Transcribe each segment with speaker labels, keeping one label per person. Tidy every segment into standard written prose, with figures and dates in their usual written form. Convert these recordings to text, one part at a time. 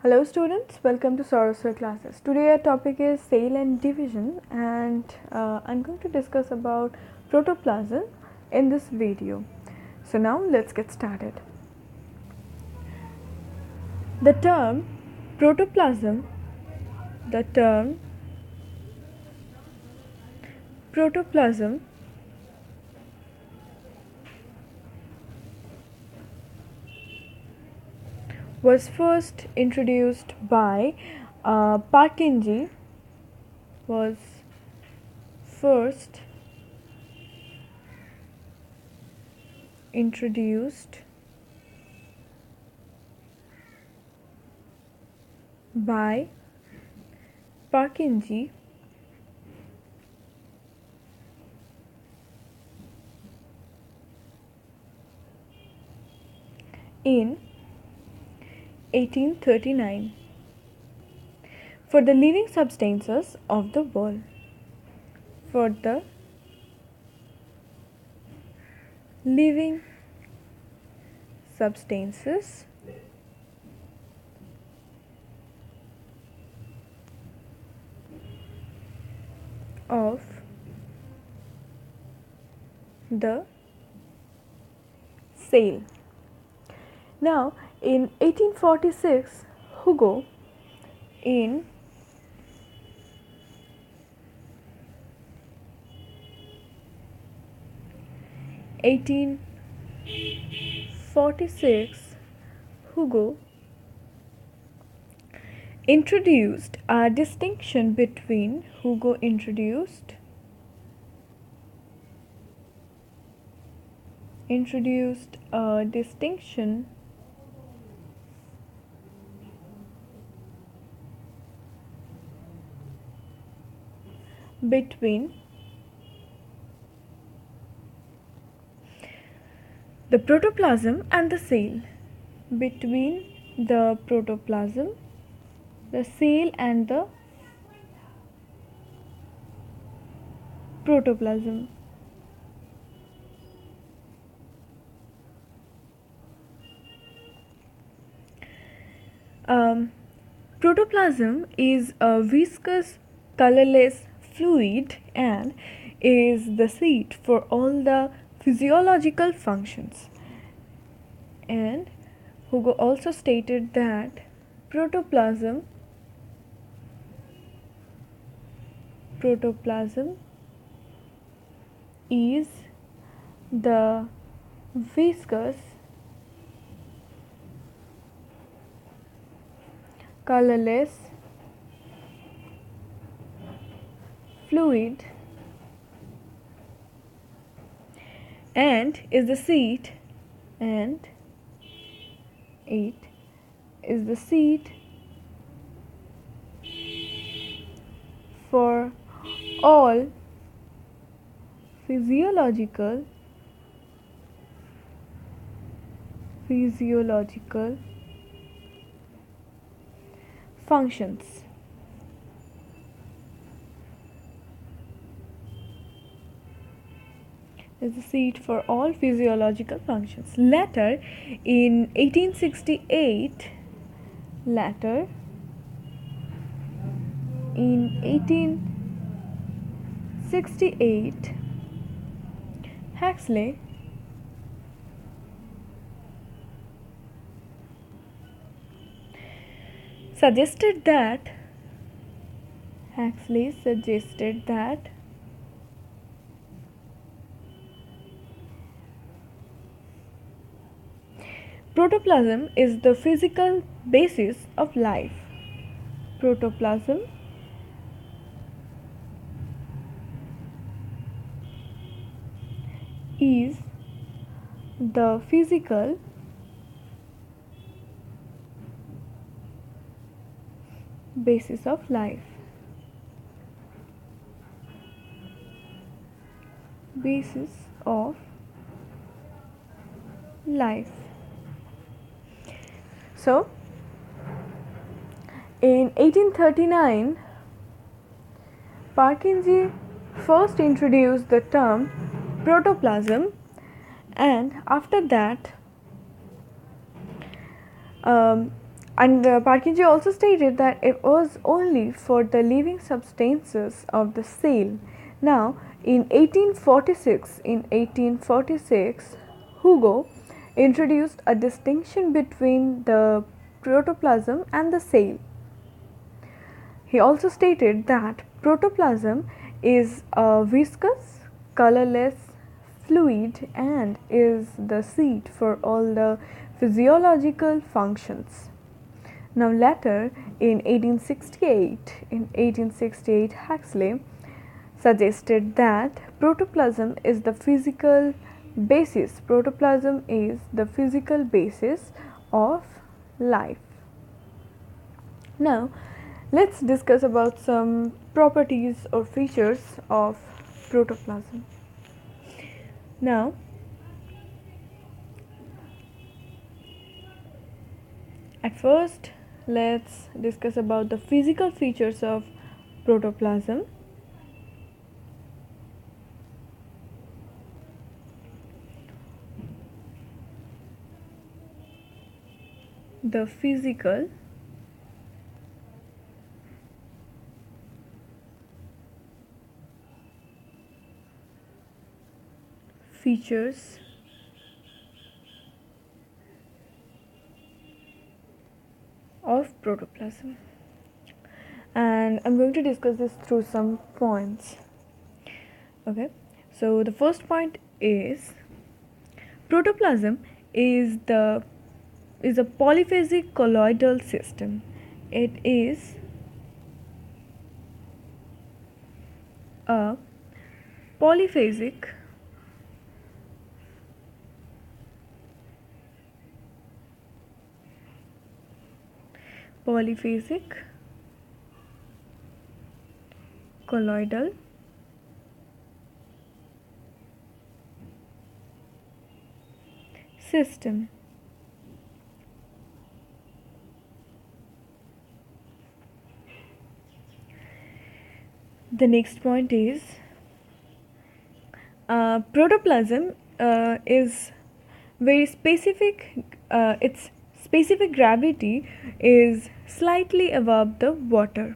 Speaker 1: Hello students, welcome to Soroswar classes. Today our topic is cell and division, and I'm going to discuss about protoplasm in this video. So now let's get started. The term protoplasm was first introduced by Parkinji was first introduced by Parkinji in 1839 for the living substances of the world. For the living substances of the cell. Now, in 1846, Hugo in 1846, Hugo introduced a distinction between introduced a distinction between the protoplasm and the cell, between the protoplasm, the cell and the protoplasm. Protoplasm is a viscous, colorless fluid and is the seat for all the physiological functions. And Hugo also stated that protoplasm is the viscous, colorless fluid and is the seat for all physiological functions. Is the seat for all physiological functions. Later, in 1868, Huxley suggested that protoplasm is the physical basis of life. Protoplasm is the physical basis of life. So, in 1839, Parkinji first introduced the term protoplasm, and after that And Parkinson also stated that it was only for the living substances of the cell. Now, in 1846, Hugo introduced a distinction between the protoplasm and the cell. He also stated that protoplasm is a viscous, colorless fluid and is the seat for all the physiological functions. Now later in 1868, Huxley suggested that protoplasm is the physical basis. Protoplasm is the physical basis of life. Now let's discuss about some properties or features of protoplasm. Now at first let's discuss about the physical features of protoplasm. The physical features of protoplasm, and I'm going to discuss this through some points. Okay, so the first point is protoplasm is a polyphasic colloidal system. It is a polyphasic colloidal system. The next point is protoplasm is very specific. Its specific gravity is slightly above the water.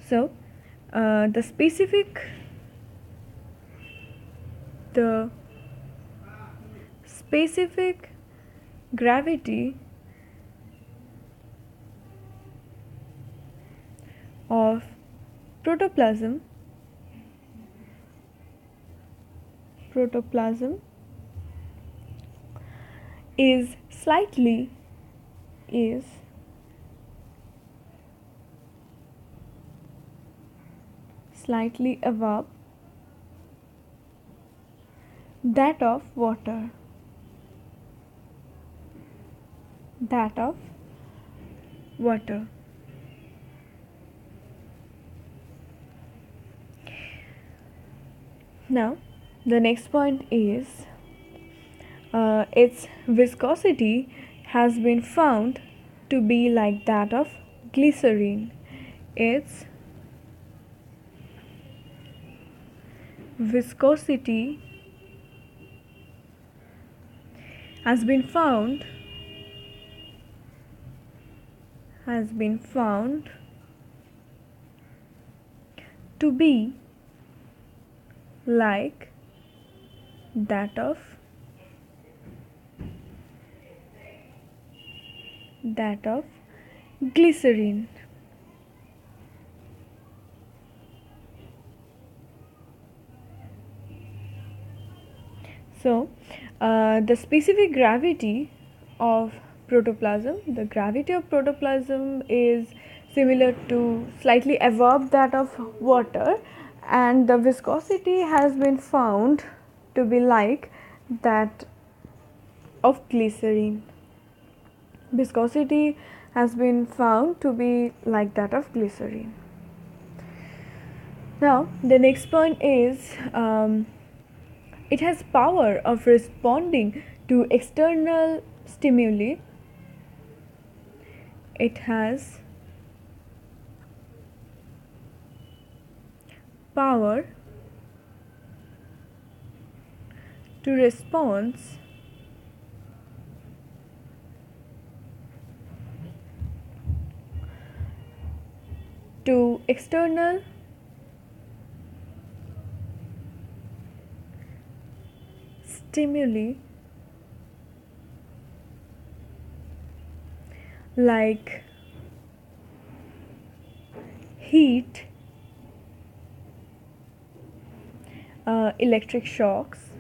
Speaker 1: So the specific gravity of protoplasm is slightly above that of water. Now the next point is its viscosity has been found to be like that of glycerine. Its viscosity has been found to be like that of glycerine. So the specific gravity of protoplasm, is similar to slightly above that of water, and the viscosity has been found to be like that of glycerine. Viscosity has been found to be like that of glycerine. Now the next point is it has power of responding to external stimuli. It has power to respond to external stimuli like heat, electric shocks,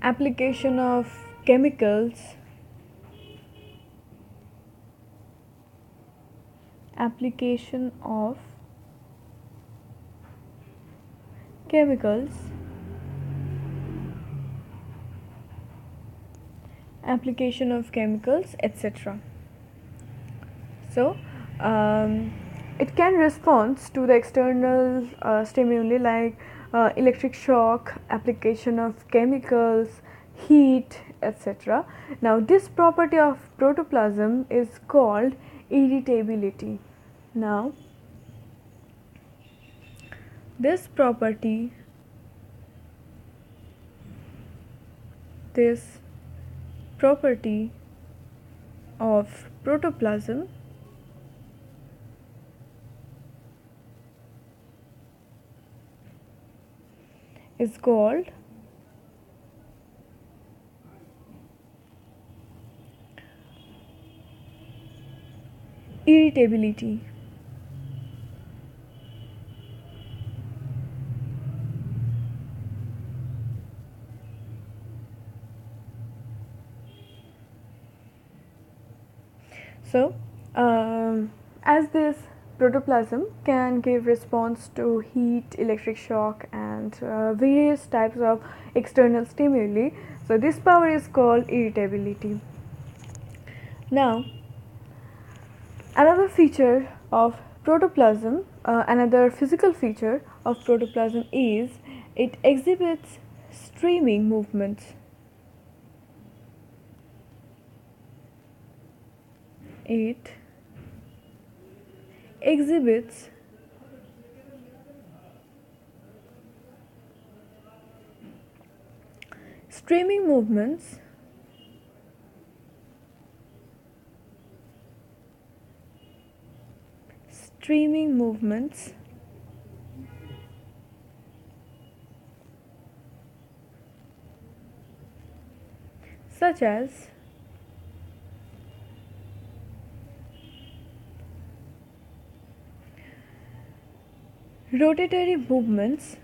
Speaker 1: application of chemicals, application of chemicals, etc. So it can respond to the external stimuli like electric shock, application of chemicals, heat, etc. Now this property of protoplasm is called irritability. Now this property of protoplasm is called irritability. So as this protoplasm can give response to heat, electric shock and various types of external stimuli, so this power is called irritability. Now another feature of protoplasm, another physical feature of protoplasm is it exhibits streaming movements. It exhibits streaming movements such as rotatory movements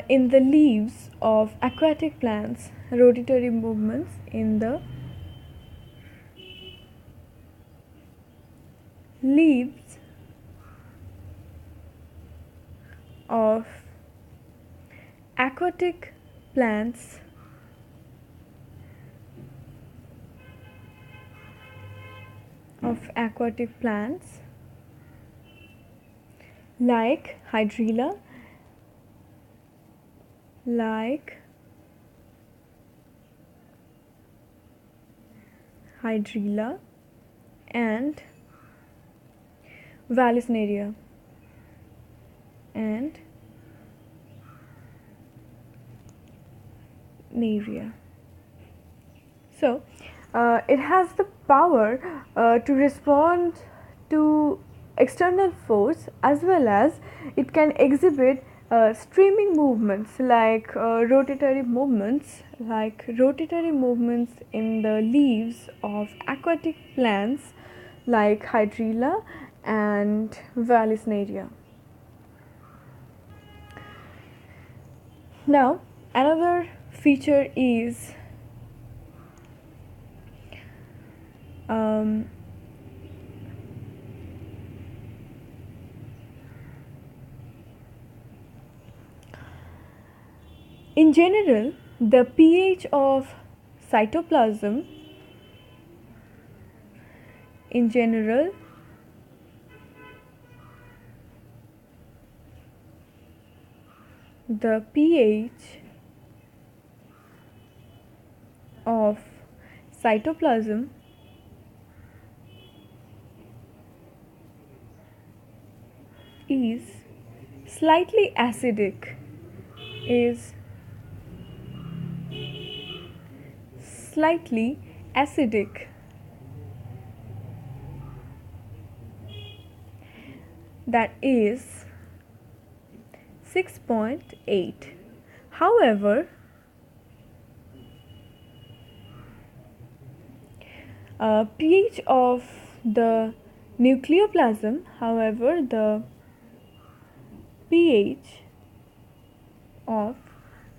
Speaker 1: in the leaves of aquatic plants, rotatory movements in the leaves of aquatic plants like hydrilla, and vallisneria and neria. So it has the power to respond to external force, as well as it can exhibit streaming movements like rotatory movements in the leaves of aquatic plants like hydrilla and vallisneria. Now another feature is in general, the pH of cytoplasm the pH of cytoplasm is slightly acidic, is slightly acidic. That is 6.8. However, pH of the nucleoplasm, the pH of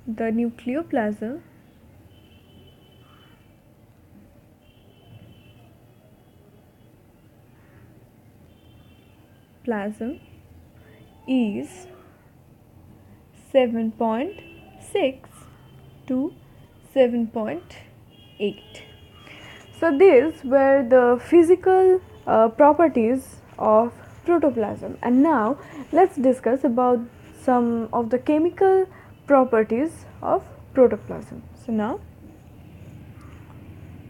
Speaker 1: the nucleoplasm is 7.6 to 7.8. So these were the physical properties of protoplasm, and now let's discuss about some of the chemical properties of protoplasm. So now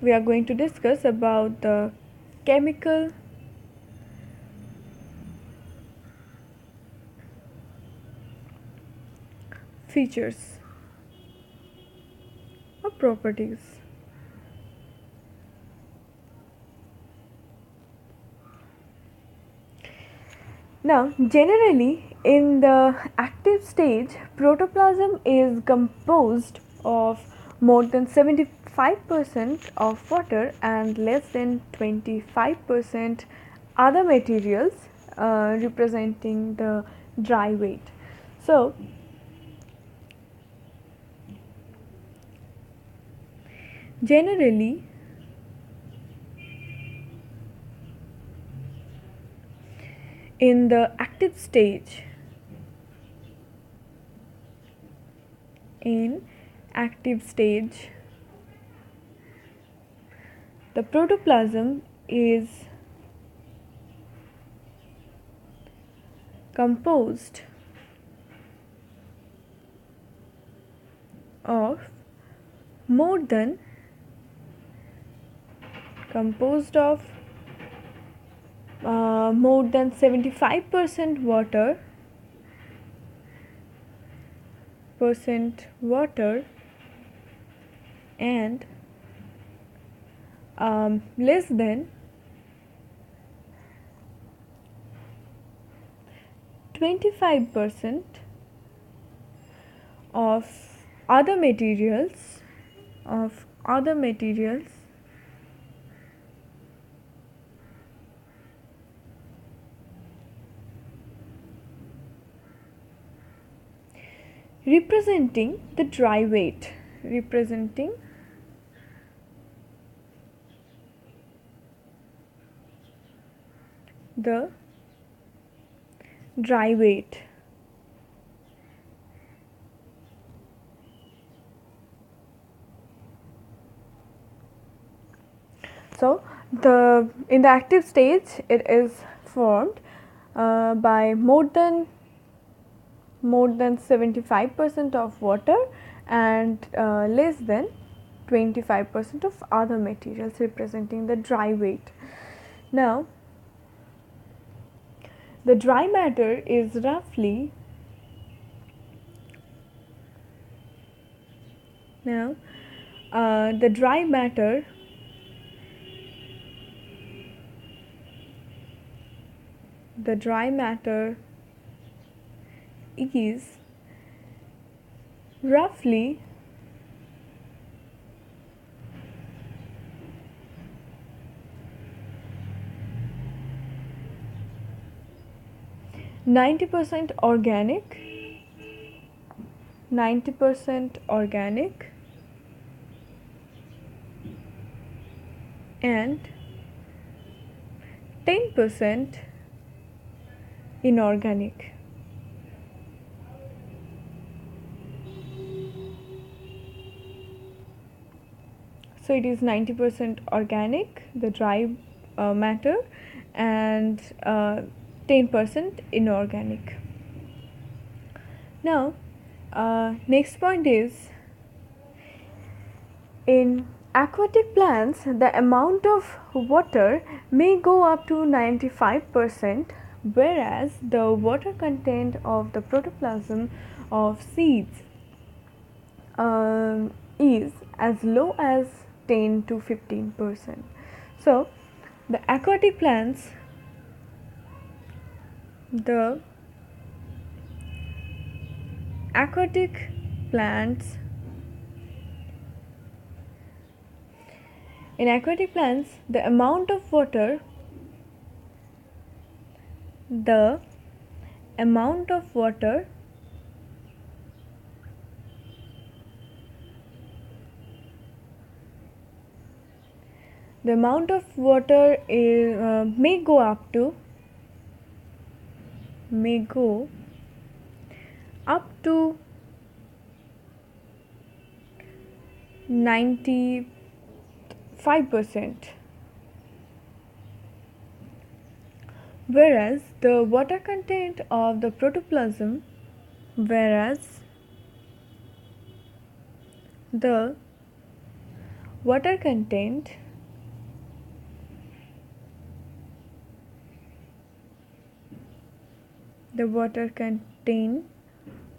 Speaker 1: we are going to discuss about the chemical features or properties. Now, generally in the active stage, protoplasm is composed of more than 75% of water and less than 25% other materials, representing the dry weight. So, generally in the active stage, the protoplasm is composed of more than 75% water and less than 25% of other materials representing the dry weight, So, in the active stage, it is formed by more than 75% of water and less than 25% of other materials, representing the dry weight. Now, the dry matter is roughly the dry matter is roughly 90% organic, and 10% inorganic. So, it is 90% organic, the dry matter, and 10% inorganic. Now, next point is, in aquatic plants, the amount of water may go up to 95%, whereas the water content of the protoplasm of seeds is as low as 10 to 15%. So, the aquatic plants, in aquatic plants, the amount of water may go up to 95%, whereas the water content of the protoplasm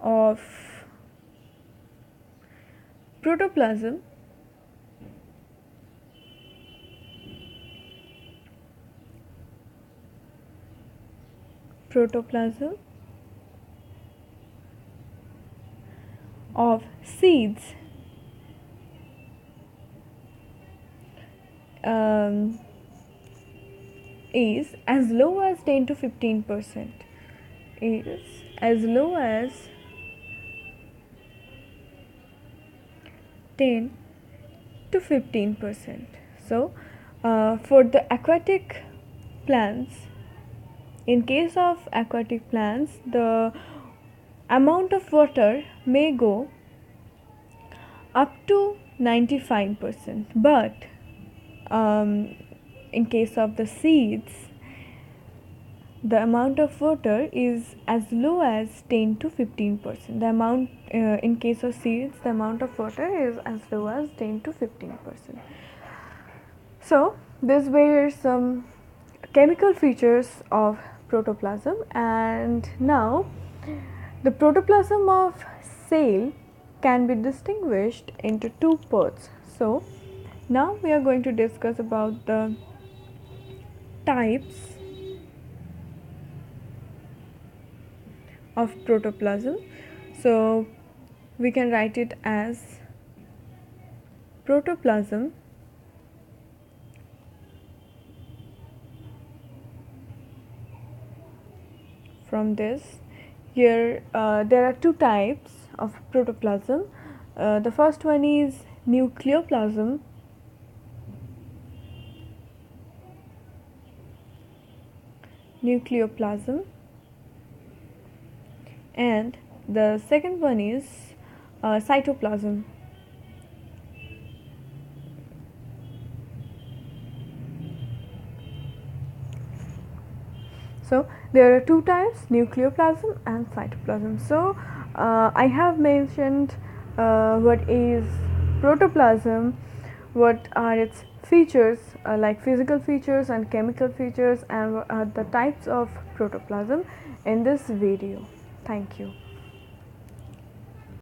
Speaker 1: of protoplasm of seeds is as low as 10 to 15%. So, for the aquatic plants, in case of aquatic plants, the amount of water may go up to 95%, but in case of the seeds, the amount of water is as low as 10 to 15%. The amount in case of seeds, the amount of water is as low as 10 to 15%. So, these were some chemical features of protoplasm, and now the protoplasm of cell can be distinguished into two parts. So, now we are going to discuss about the types of protoplasm. So, we can write it as protoplasm from this. Here there are two types of protoplasm. The first one is nucleoplasm, and the second one is cytoplasm. So, there are two types, nucleoplasm and cytoplasm. So, I have mentioned what is protoplasm, what are its features like physical features and chemical features, and the types of protoplasm in this video. Thank you.